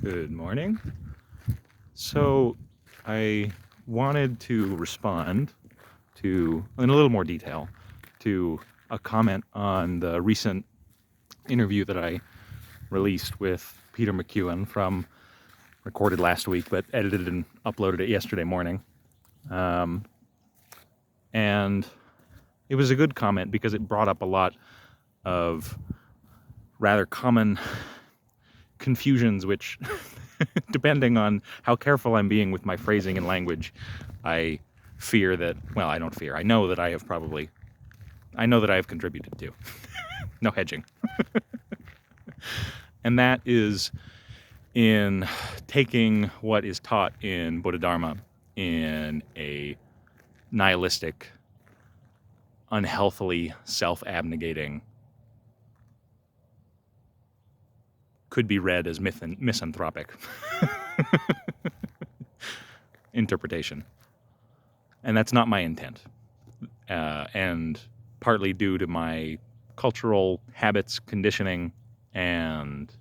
Good morning. So I wanted to respond to, in a little more detail, to a comment on the recent interview that I released with Peter McEwen from recorded last week, but edited and uploaded it yesterday morning. And it was a good comment because it brought up a lot of rather common confusions, which, depending on how careful I'm being with my phrasing and language, I fear that, well, I don't fear. I know that I have contributed to. No hedging. And that is in taking what is taught in Buddha Dharma in a nihilistic, unhealthily self-abnegating, could be read as misanthropic interpretation. And that's not my intent. And partly due to my cultural habits, conditioning, and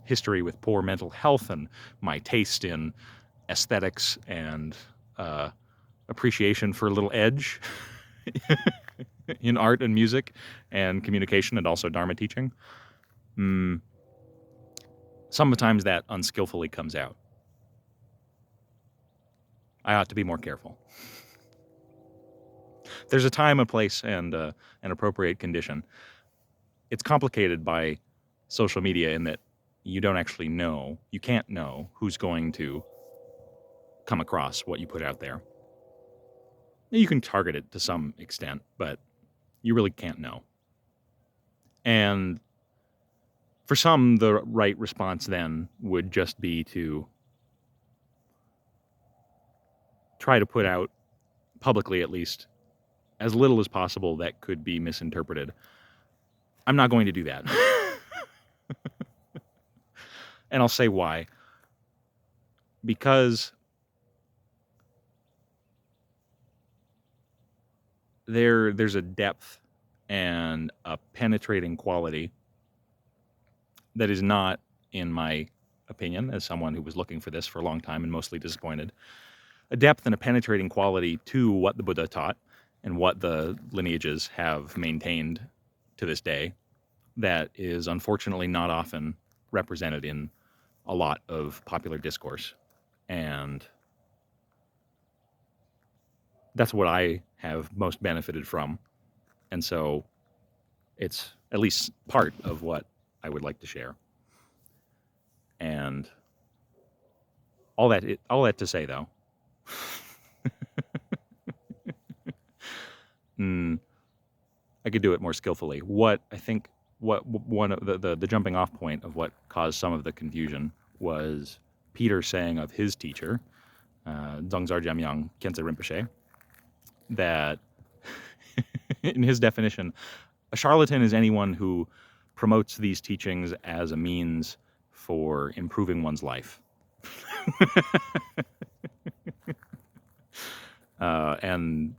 history with poor mental health, and my taste in aesthetics and appreciation for a little edge in art and music and communication, and also Dharma teaching. Sometimes that unskillfully comes out. I ought to be more careful. There's a time, a place, and an appropriate condition. It's complicated by social media in that you don't actually know, you can't know who's going to come across what you put out there. You can target it to some extent, but you really can't know. And for some, the right response then would just be to try to put out, publicly at least, as little as possible that could be misinterpreted. I'm not going to do that. And I'll say why. Because there's a depth and a penetrating quality that is not, in my opinion, as someone who was looking for this for a long time and mostly disappointed, a depth and a penetrating quality to what the Buddha taught and what the lineages have maintained to this day that is unfortunately not often represented in a lot of popular discourse. And that's what I have most benefited from. And so it's at least part of what I would like to share. And all that to say, though, I could do it more skillfully. What one of the jumping off point of what caused some of the confusion was Peter saying of his teacher, Dzongzar Jamyang Khyentse Rinpoche, that in his definition, a charlatan is anyone who promotes these teachings as a means for improving one's life. I'm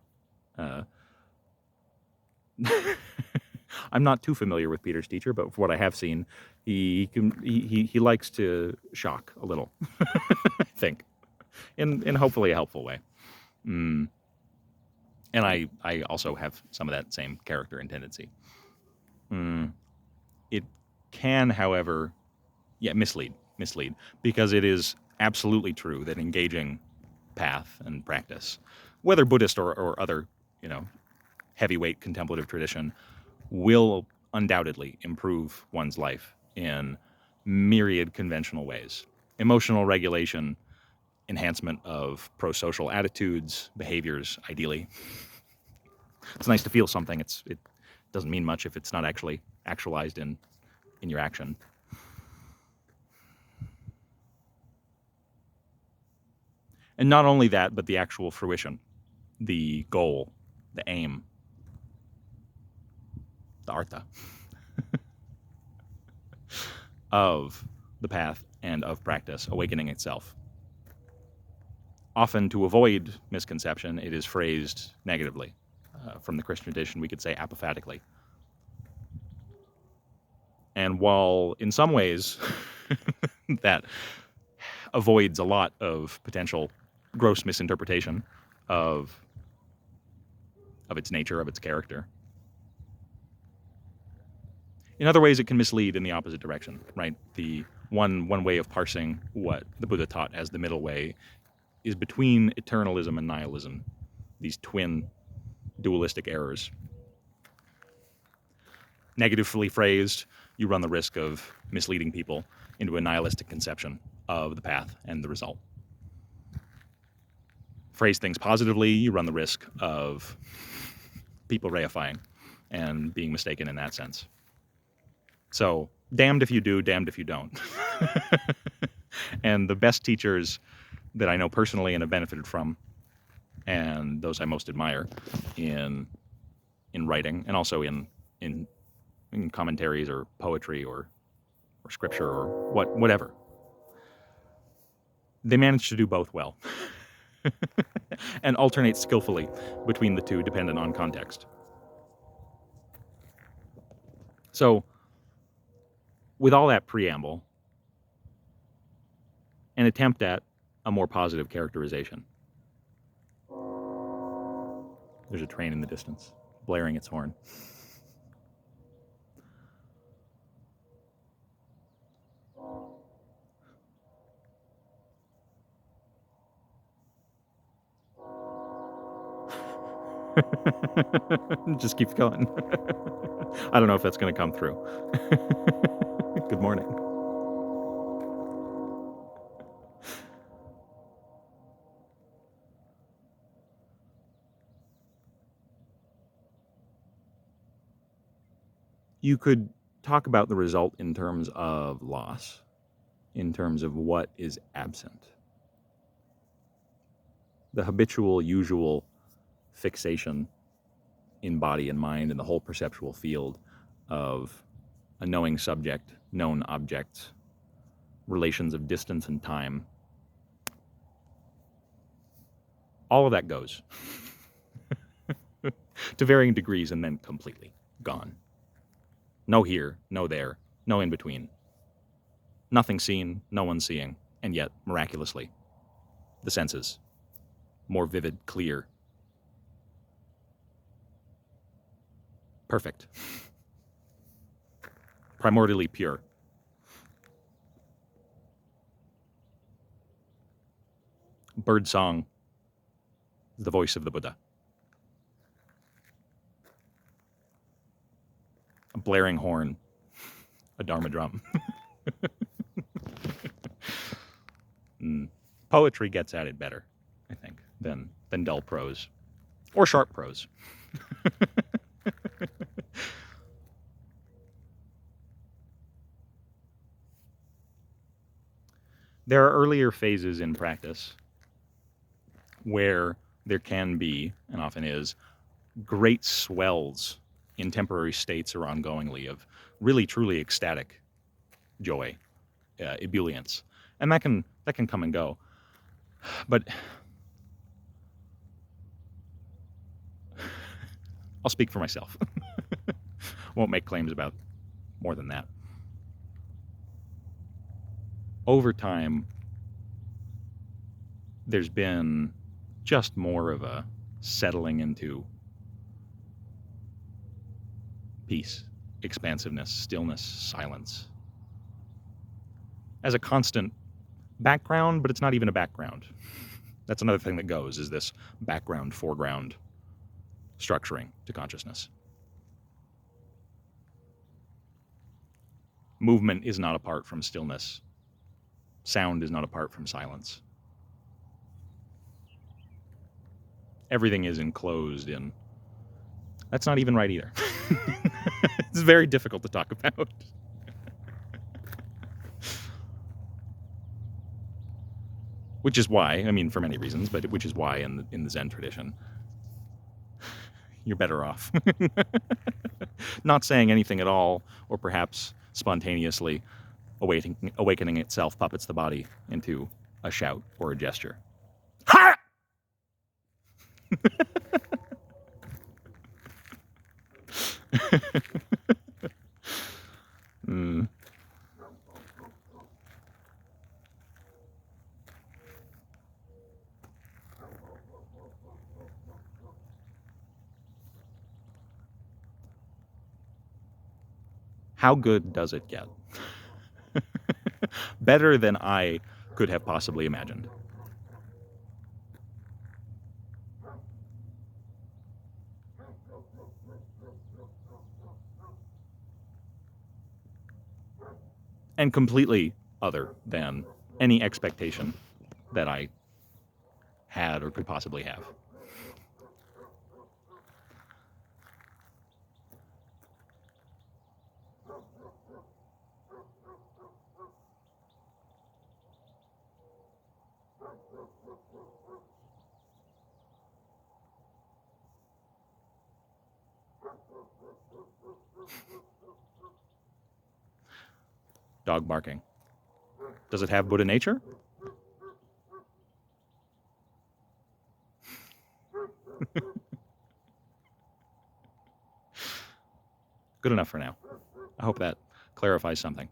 not too familiar with Peter's teacher, but for what I have seen, he likes to shock a little, I think, in hopefully a helpful way. And I also have some of that same character and tendency. It can, however, mislead, because it is absolutely true that engaging path and practice, whether Buddhist or other, heavyweight contemplative tradition, will undoubtedly improve one's life in myriad conventional ways. Emotional regulation, enhancement of pro-social attitudes, behaviors, ideally. It's nice to feel something. It doesn't mean much if it's not actually actualized in your action. And not only that, but the actual fruition, the goal, the aim, the artha of the path and of practice, awakening itself. Often, to avoid misconception, it is phrased negatively. From the Christian tradition, we could say apophatically. And while in some ways that avoids a lot of potential gross misinterpretation of its nature, of its character, in other ways it can mislead in the opposite direction, right? The one way of parsing what the Buddha taught as the middle way is between eternalism and nihilism, these twin dualistic errors. Negatively phrased, you run the risk of misleading people into a nihilistic conception of the path and the result. Phrase things positively, you run the risk of people reifying and being mistaken in that sense. So, damned if you do, damned if you don't. And the best teachers that I know personally and have benefited from, and those I most admire in writing and also in commentaries or poetry or scripture or whatever, they manage to do both well and alternate skillfully between the two dependent on context. So, with all that preamble, an attempt at a more positive characterization. There's a train in the distance, blaring its horn. Just keeps going. I don't know if that's going to come through. Good morning. You could talk about the result in terms of loss, in terms of what is absent. The habitual, usual fixation in body and mind and the whole perceptual field of a knowing subject, known objects, relations of distance and time. All of that goes to varying degrees and then completely gone. No here, no there, no in between. Nothing seen, no one seeing, and yet, miraculously, the senses, more vivid, clear, perfect, primordially pure. Bird song, the voice of the Buddha. A blaring horn, a Dharma drum. Poetry gets at it better, I think, than dull prose or sharp prose. There are earlier phases in practice where there can be, and often is, great swells in temporary states or ongoingly of really truly ecstatic joy, ebullience, and that can come and go. But I'll speak for myself. Won't make claims about more than that. Over time, there's been just more of a settling into peace, expansiveness, stillness, silence as a constant background, but it's not even a background. That's another thing that goes, is this background, foreground structuring to consciousness. Movement is not apart from stillness. Sound is not apart from silence. Everything is enclosed in. That's not even right either. It's very difficult to talk about. Which is why, I mean, for many reasons, but which is why in the Zen tradition, you're better off not saying anything at all, or perhaps spontaneously awakening itself puppets the body into a shout or a gesture. Ha! How good does it get? Better than I could have possibly imagined. And completely other than any expectation that I had or could possibly have. Dog barking. Does it have Buddha nature? Good enough for now. I hope that clarifies something.